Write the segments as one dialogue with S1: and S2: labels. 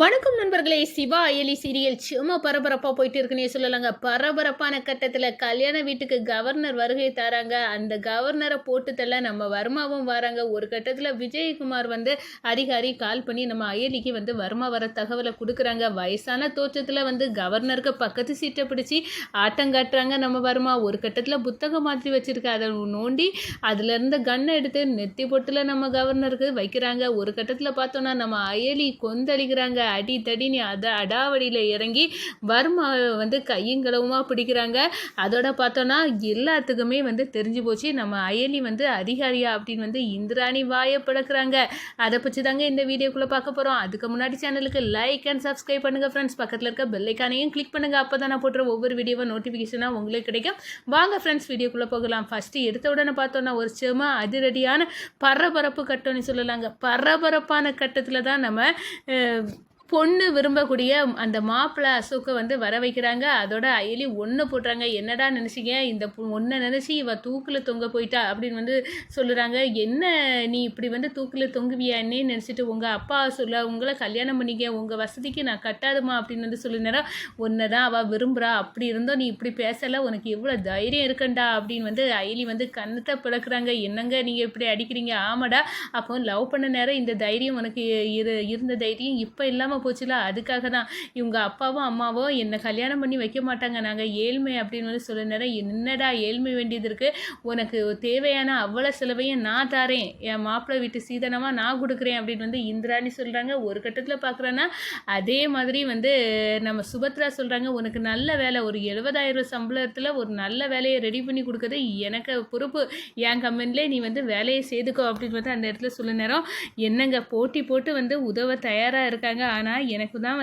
S1: வணக்கம் நண்பர்களே. சிவா அயலி சீரியல் சும்மா பரபரப்பாக போயிட்டு இருக்குன்னே சொல்லலாங்க. பரபரப்பான கட்டத்தில் கல்யாண வீட்டுக்கு கவர்னர் வருகை தராங்க. அந்த கவர்னரை போட்டுத்தள்ள நம்ம வர்மாவும் வராங்க. ஒரு கட்டத்தில் விஜயகுமார் அதிகாரி கால் பண்ணி நம்ம அயலிக்கு வர்மா வர தகவலை கொடுக்குறாங்க. வயசான தோற்றத்தில் கவர்னருக்கு பக்கத்து சீட்டை பிடிச்சி ஆட்டம் காட்டுறாங்க நம்ம வர்மா. ஒரு கட்டத்தில் புத்தகம் மாதிரி வச்சிருக்க அதை நோண்டி அதுல இருந்து கண்ணை எடுத்து நெத்தி பொட்டுல நம்ம கவர்னருக்கு வைக்கிறாங்க. ஒரு கட்டத்தில் பார்த்தோன்னா நம்ம அயலி கொந்தளிக்கிறாங்க. அடி தடின்னு அடாவடியில் இறங்கி வர்மா கையங்களவுமா பிடிக்கிறாங்க. அதோட பார்த்தோன்னா எல்லாத்துக்குமே தெரிஞ்சு போச்சு நம்ம அயலி அதிகாரியா அப்படின்னு இந்திராணி வாயை பிளக்குறாங்க. அதை பற்றி தாங்க இந்த வீடியோக்குள்ளே பார்க்க போகிறோம். அதுக்கு முன்னாடி சேனலுக்கு லைக் அண்ட் சப்ஸ்கிரைப் பண்ணுங்க ஃப்ரெண்ட்ஸ். பக்கத்தில் இருக்க பெல்லைக்கானையும் கிளிக் பண்ணுங்க. அப்போ தான் நான் போடுற ஒவ்வொரு வீடியோவை நோட்டிஃபிகேஷனாக உங்களுக்கு கிடைக்கும். வாங்க ஃப்ரெண்ட்ஸ் வீடியோக்குள்ளே போகலாம். ஃபஸ்ட்டு எடுத்த உடனே பார்த்தோன்னா ஒரு சும்மா அதிரடியான பரபரப்பு கட்டம்னு சொல்லலாங்க. பரபரப்பான கட்டத்தில் தான் நம்ம பொண்ணு விரும்பக்கூடிய அந்த மாப்பிள்ளை அசோக்கை வர வைக்கிறாங்க. அதோட அயலி ஒன்று போட்டுறாங்க. என்னடா நினச்சிங்க, இந்த ஒன்றை நினச்சி இவ தூக்கில் தொங்க போயிட்டா அப்படின்னு சொல்லுறாங்க. என்ன நீ இப்படி தூக்கில் தொங்குவியான்னே நினச்சிட்டு உங்கள் அப்பா சொல்ல உங்களை கல்யாணம் பண்ணிக்க, உங்கள் வசதிக்கு நான் கட்டாதுமா அப்படின்னு சொல்லினாரா. ஒன்றை தான் அவள் விரும்புகிறா, அப்படி இருந்தோம் நீ இப்படி பேசலை, உனக்கு எவ்வளோ தைரியம் இருக்கண்டா அப்படின்னு அயலி கண்ணத்தை பிளக்குறாங்க. என்னங்க நீங்கள் இப்படி அடிக்கிறீங்க? ஆமாடா, அப்போ லவ் பண்ண நேரம் இந்த தைரியம் உனக்கு இருந்த தைரியம் இப்போ இல்லாமல் போச்சுல. அதுக்காக தான் இவங்க அப்பாவும் அம்மாவோ என்னை கல்யாணம் பண்ணி வைக்க மாட்டாங்க, நாங்கள் ஏழ்மை அப்படின்னு சொல்ல நேரம் என்னடா ஏழ்மை வேண்டியது இருக்குது, உனக்கு தேவையான அவ்வளோ செலவையும் நான் தாரேன், என் மாப்பிள்ளை வீட்டு சீதனமாக நான் கொடுக்குறேன் அப்படின்னு இந்திராணி சொல்கிறாங்க. ஒரு கட்டத்தில் பார்க்குறேன்னா அதே மாதிரி நம்ம சுபத்ரா சொல்கிறாங்க, உனக்கு நல்ல வேலை, ஒரு 70,000 சம்பளத்தில் ஒரு நல்ல வேலையை ரெடி பண்ணி கொடுக்குறது எனக்கு பொறுப்பு, என் கம்பெனிலே நீ வேலையை செய்துக்கோ அப்படின்னு அந்த இடத்துல சொல்ல நேரம் என்னங்க போட்டி போட்டு உதவ தயாராக இருக்காங்க. ஆனால் எனக்கு தான்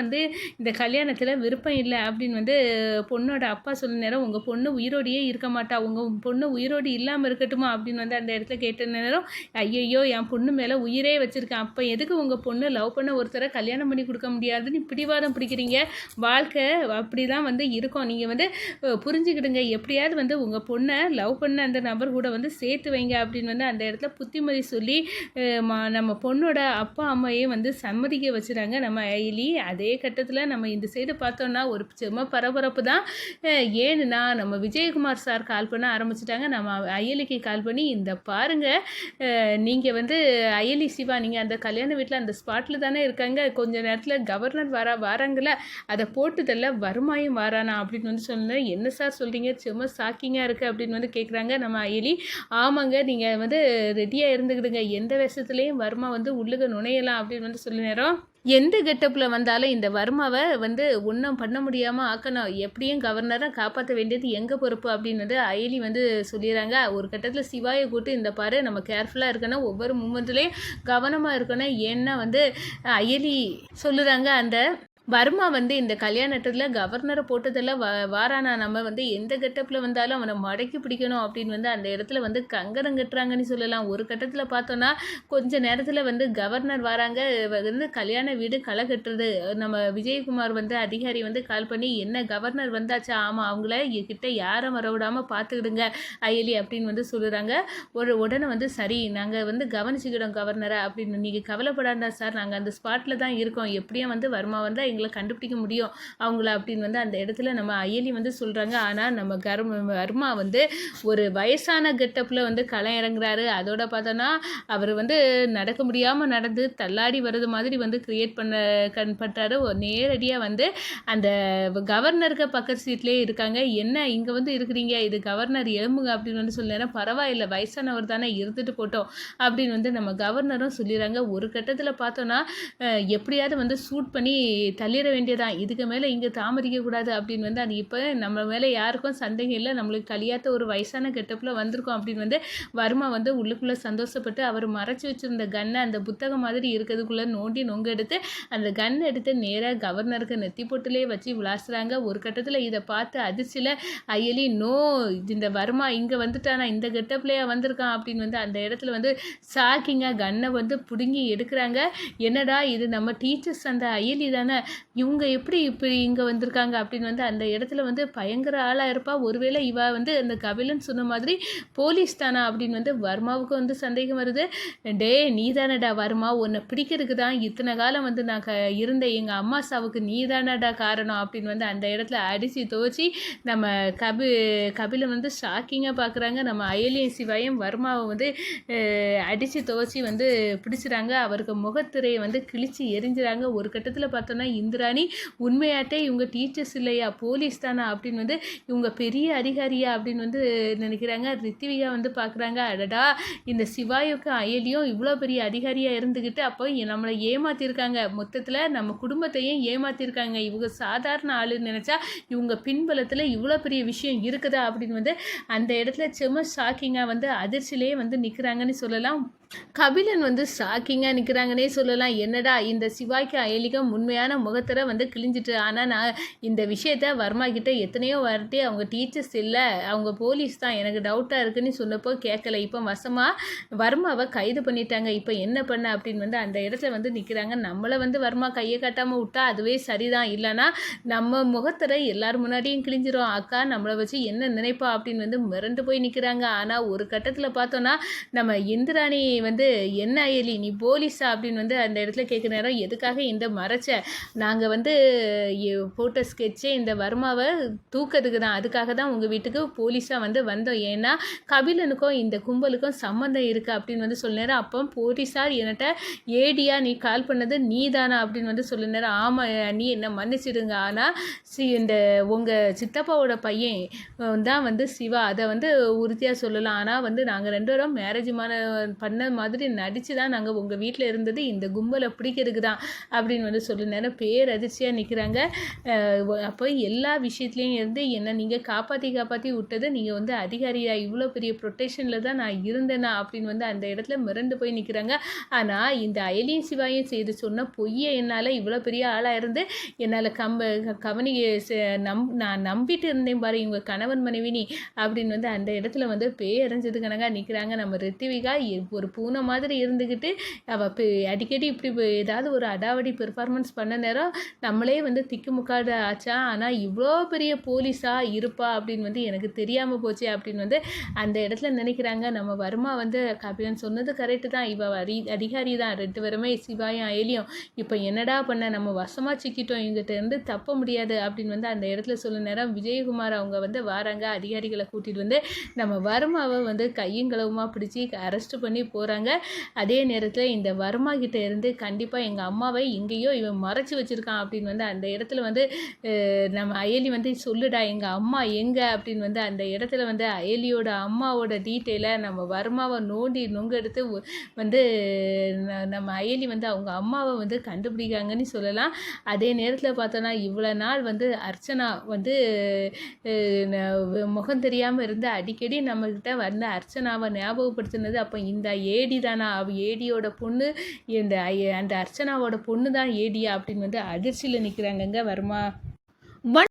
S1: இந்த கல்யாணத்தில் விருப்பம் இல்லை அப்படின்னு பொண்ணோட அப்பா சொல்ல நேரம் உங்கள் பொண்ணு உயிரோடையே இருக்க மாட்டா, உங்கள் பொண்ணு உயிரோடு இல்லாமல் இருக்கட்டுமா அப்படின்னு அந்த இடத்துல கேட்ட நேரம் ஐயையோ என் பொண்ணு மேலே உயிரே வச்சுருக்கேன், அப்போ எதுக்கு உங்கள் பொண்ணு லவ் பண்ண ஒருத்தரை கல்யாணம் பண்ணி கொடுக்க முடியாதுன்னு பிடிவாதம் பிடிக்கிறீங்க? வாழ்க்கை அப்படி தான் இருக்கும், நீங்கள் புரிஞ்சுக்கிடுங்க, எப்படியாவது உங்கள் பொண்ணை லவ் பண்ண அந்த நபர் கூட சேர்த்து வைங்க அப்படின்னு அந்த இடத்துல புத்திமதி சொல்லி நம்ம பொண்ணோட அப்பா அம்மையே சம்மதிக்க வச்சுறாங்க நம்ம அயலி. அதே கட்டத்தில் நம்ம இந்த சைடு பார்த்தோன்னா ஒரு சும்மா பரபரப்பு தான். ஏன்னா நம்ம விஜயகுமார் சார் கால் பண்ண ஆரம்பிச்சிட்டாங்க. நம்ம அயலிக்கு கால் பண்ணி இந்த பாருங்கள், நீங்கள் அயலி சிவா நீங்கள் அந்த கல்யாண வீட்டில் அந்த ஸ்பாட்டில் தானே இருக்காங்க, கொஞ்ச நேரத்தில் கவர்னர் வாராங்கள, அதை போட்டுதல்ல வருமாயும் வாரானா அப்படின்னு சொன்னேன். என்ன சார் சொல்கிறீங்க, சும்மா ஷாக்கிங்காக இருக்குது அப்படின்னு கேட்குறாங்க நம்ம அயலி. ஆமாங்க, நீங்கள் ரெடியாக இருந்துக்கிடுங்க, எந்த விஷயத்துலேயும் வர்மா உள்ளுக நுழையலாம் அப்படின்னு சொல்ல நேரம் எந்த கெட்டப்பில் வந்தாலும் இந்த வர்மாவை ஒன்றும் பண்ண முடியாமல் ஆக்கணும், எப்படியும் கவர்னரை காப்பாற்ற வேண்டியது எங்கள் பொறுப்பு அப்படின்னு அயலி சொல்லிடுறாங்க. ஒரு கட்டத்தில் சிவாயை கூட்டு இந்த பாரு நம்ம கேர்ஃபுல்லாக இருக்கணும், ஒவ்வொரு மூமெண்ட்லேயும் கவனமாக இருக்கணும். ஏன்னா அயலி சொல்லுறாங்க அந்த வர்மா இந்த கல்யாணத்தில் கவர்னரை போட்டதெல்லாம் வாரானா, நம்ம எந்த கெட்டப்பில் வந்தாலும் அவனை மடக்கி பிடிக்கணும் அப்படின்னு அந்த இடத்துல கங்கரம் கட்டுறாங்கன்னு சொல்லலாம். ஒரு கட்டத்தில் பார்த்தோன்னா கொஞ்ச நேரத்தில் கவர்னர் வராங்க, கல்யாண வீடு களை கட்டுறது. நம்ம விஜயகுமார் அதிகாரி கால் பண்ணி என்ன கவர்னர் வந்தாச்சா, ஆமாம் அவங்கள கிட்ட யாரை வரவிடாமல் பார்த்துக்கிடுங்க அயலி அப்படின்னு சொல்லுறாங்க. உடனே சரி நாங்கள் கவனிச்சுக்கிட்டோம் கவர்னரை அப்படின்னு, நீங்கள் கவலைப்படாண்டா சார், நாங்கள் அந்த ஸ்பாட்டில் தான் இருக்கோம், எப்படியும் வர்மா எங்களை கண்டுபிடிக்க முடியும் அவங்கள அப்படின்னு அந்த இடத்துல நம்ம அயலி சொல்கிறாங்க. ஆனால் நம்ம வர்மா ஒரு வயசான கெட்டப்பில் களை இறங்குறாரு. அதோட பார்த்தோன்னா அவர் நடக்க முடியாமல் நடந்து தள்ளாடி வர்றது மாதிரி கிரியேட் பண்ணுறாரு. நேரடியாக அந்த கவர்னருக்கு பக்கத்து சீட்லேயே இருக்காங்க. என்ன இங்கே இருக்கிறீங்க, இது கவர்னர் எலும்புங்க அப்படின்னு சொல்லுறேன். பரவாயில்லை வயசானவர் தானே, இருந்துட்டு போட்டோம் அப்படின்னு நம்ம கவர்னரும் சொல்லிடுறாங்க. ஒரு கட்டத்தில் பார்த்தோன்னா எப்படியாவது சூட் பண்ணி தள்ளிட வேண்டியதான், இதுக்கு மேலே இங்கே தாமதிக்கக்கூடாது அப்படின்னு அது இப்போ நம்ம மேலே யாருக்கும் சந்தேகம் இல்லை, நம்மளுக்கு கலியாத்த ஒரு வயசான கெட்டப்பில் வந்திருக்கோம் அப்படின்னு வர்மா உள்ளுக்குள்ளே சந்தோஷப்பட்டு அவர் மறைச்சி வச்சுருந்த கன்னை அந்த புத்தகம் மாதிரி இருக்கிறதுக்குள்ளே நோண்டி நொங்க எடுத்து அந்த கன் எடுத்து நேராக கவர்னருக்கு நெத்தி போட்டுலேயே வச்சு விளாசுறாங்க. ஒரு கட்டத்தில் இதை பார்த்து அதிர்ச்சியில் அயலி நோ, இந்த வர்மா இங்கே வந்துட்டானா, இந்த கெட்டப்லேயே வந்திருக்கான் அப்படின்னு அந்த இடத்துல ஷாக்கிங்காக கன்னை பிடுங்கி எடுக்கிறாங்க. என்னடா இது நம்ம டீச்சர்ஸ் அந்த அயலி தானே, இவங்க எப்படி இப்படி இங்கே வந்திருக்காங்க அப்படின்னு வந்து அந்த இடத்துல வந்து பயங்கர ஆளாக இருப்பா. ஒருவேளை இவ வந்து அந்த கபிலன் சொன்ன மாதிரி போலீஸ் தானா அப்படின்னு வந்து வர்மாவுக்கு வந்து சந்தேகம் வருது. டே நீ தானடா வர்மா, உன்னை பிடிக்கிறதுக்கு தான் இத்தனை காலம் வந்து நான் இருந்த எங்கள் அம்மா சாவுக்கு நீ தானடா காரணம் அப்படின்னு வந்து அந்த இடத்துல அடித்து துவச்சி நம்ம கபிலன் வந்து ஷாக்கிங்காக பார்க்குறாங்க. நம்ம அயலியும் சிவாயும் வர்மாவை வந்து அடித்து துவச்சி வந்து பிடிச்சிறாங்க. அவருக்கு முகத்திரையை வந்து கிழிச்சு எரிஞ்சுறாங்க. ஒரு கட்டத்தில் பார்த்தோன்னா இந்திராணி உண்மையாட்டே இவங்க டீச்சர்ஸ் இல்லையா, போலீஸ் தானா அப்படின்னு வந்து இவங்க பெரிய அதிகாரியா அப்படின்னு வந்து நினைக்கிறாங்க. ரித்திவிகா வந்து பார்க்குறாங்க, அடடா இந்த சிவாயுக்கும் அயலியும் இவ்வளோ பெரிய அதிகாரியாக இருந்துக்கிட்டு அப்போ நம்மளை ஏமாற்றிருக்காங்க, மொத்தத்தில் நம்ம குடும்பத்தையும் ஏமாற்றிருக்காங்க. இவங்க சாதாரண ஆளுன்னு நினச்சா இவங்க பின்பலத்தில் இவ்வளோ பெரிய விஷயம் இருக்குதா அப்படின்னு வந்து அந்த இடத்துல செம்ம ஷாக்கிங்காக வந்து அதிர்ச்சியிலே வந்து நிற்கிறாங்கன்னு சொல்லலாம். கபிலன் வந்து ஷாக்கிங்காக நிற்கிறாங்கன்னே சொல்லலாம். என்னடா இந்த சிவாய்க்கு அயலிக்கும் உண்மையான முகத்திரை வந்து கிழிஞ்சிட்டு, ஆனால் நான் இந்த விஷயத்த வர்மா கிட்ட எத்தனையோ வாட்டி அவங்க டீச்சர்ஸ் இல்லை, அவங்க போலீஸ் தான், எனக்கு டவுட்டாக இருக்குன்னு சொன்னப்போ கேட்கல. இப்போ வசமாக வர்மாவை கைது பண்ணிட்டாங்க, இப்போ என்ன பண்ண அப்படின்னு வந்து அந்த இடத்துல வந்து நிற்கிறாங்க. நம்மளை வந்து வர்மா கையை கட்டாமல் விட்டா அதுவே சரிதான், இல்லைனா நம்ம முகத்திரை எல்லார் முன்னாடியும் கிழிஞ்சிரும், அக்கா நம்மளை வச்சு என்ன நினைப்பா அப்படின்னு வந்து மிரண்டு போய் நிற்கிறாங்க. ஆனால் ஒரு கட்டத்தில் பார்த்தோன்னா நம்ம இந்திராணி வந்து என்ன அயலி நீ போலீஸா அப்படின்னு வந்து அந்த இடத்துல கேட்குற நேரம், எதுக்காக இந்த மறைச்ச, நாங்கள் வந்து போட்ட ஸ்கெட்சே இந்த வர்மாவை தூக்கிறதுக்கு தான், அதுக்காக தான் உங்கள் வீட்டுக்கு போலீஸாக வந்து வந்தோம், ஏன்னா கபிலனுக்கும் இந்த கும்பலுக்கும் சம்மந்தம் இருக்குது அப்படின்னு வந்து சொல்ல நேரம். அப்போ போலீஸார் என்கிட்ட ஏடியா நீ கால் பண்ணது நீ தானா அப்படின்னு வந்து சொல்ல நேரம். ஆமாம் நீ என்ன மன்னிச்சிடுங்க, ஆனால் இந்த உங்கள் சித்தப்பாவோட பையன் தான் வந்து சிவா, அதை வந்து உறுதியாக சொல்லலாம், ஆனால் வந்து நாங்கள் 2 பேரும் மேரேஜ் பண்ண மாதிரி நடித்து தான் நாங்கள் உங்கள் வீட்டில் இருந்தது இந்த கும்பலை பிடிக்கிறதுக்கு தான் அப்படின்னு வந்து சொல்ல நேரம் பேரதிர்ச்சியாக நிற்கிறாங்க. அப்போ எல்லா விஷயத்துலேயும் இருந்து என்னை நீங்கள் காப்பாற்றி விட்டது நீங்கள் வந்து அதிகாரியாக இவ்வளோ பெரிய ப்ரொட்டெக்ஷனில் தான் நான் இருந்தேனா அப்படின்னு வந்து அந்த இடத்துல மிரண்டு போய் நிற்கிறாங்க. ஆனால் இந்த அயலியும் சிவாயும் செய்து சொன்ன பொய்யை என்னால் இவ்வளோ பெரிய ஆளாக இருந்து என்னால் நான் நம்பிட்டு இருந்தேன் பாரு இவங்க கணவன் மனைவினி அப்படின்னு வந்து அந்த இடத்துல வந்து பேரஞ்சது கணக்காக நிற்கிறாங்க. நம்ம ரித்திவிகா ஒரு பூனை மாதிரி இருந்துக்கிட்டு அவள் அடிக்கடி இப்படி ஏதாவது ஒரு அடாவடி பெர்ஃபார்மன்ஸ் பண்ண நேரம் நம்மளே வந்து திக்குமுக்காடு ஆச்சா, ஆனால் இவ்வளோ பெரிய போலீஸாக இருப்பா அப்படின்னு வந்து எனக்கு தெரியாமல் போச்சு அப்படின்னு வந்து அந்த இடத்துல நினைக்கிறாங்க. நம்ம வர்மா வந்து கபிலன் சொன்னது கரெக்டு தான், இவ அதிகாரி தான், 2 பேருமே சிவாயும் அயலியும், இப்போ என்னடா பண்ண, நம்ம வசமாக சிக்கிட்டோம், இவங்ககிட்ட இருந்து தப்ப முடியாது அப்படின்னு வந்து அந்த இடத்துல சொல்ல நேரம் விஜயகுமார் அவங்க வந்து வாராங்க. அதிகாரிகளை கூட்டிகிட்டு வந்து நம்ம வர்மாவை வந்து கையும் களவுமா பிடிச்சி அரெஸ்ட் பண்ணி போகிறாங்க. அதே நேரத்தில் இந்த வர்மா கிட்ட இருந்து கண்டிப்பாக எங்கள் அம்மாவை எங்கேயோ இவன் மறைச்சி வச்சுருக்கான் அப்படின்னு வந்து அந்த இடத்துல வந்து நம்ம அயலி வந்து சொல்லுடா எங்கள் அம்மா எங்கே அப்படின்னு வந்து அந்த இடத்துல வந்து அயலியோட அம்மாவோட டீட்டெயிலை நம்ம வர்மாவை நொங்கெடுத்து வந்து நம்ம அயலி வந்து அவங்க அம்மாவை வந்து கண்டுபிடிக்காங்கன்னு சொல்லலாம். அதே நேரத்தில் பார்த்தோன்னா இவ்வளோ நாள் வந்து அர்ச்சனா வந்து முகம் தெரியாமல் இருந்து அடிக்கடி நம்மக்கிட்ட வந்து அர்ச்சனாவை ஞாபகப்படுத்தினது அப்போ இந்த ஏடி தானா, ஏடியோட பொண்ணு அந்த அர்ச்சனாவோட பொண்ணு தான் ஏடியா அப்படின்னு வந்து அதிர்ச்சியில் நிற்கிறாங்கங்க வர்மா.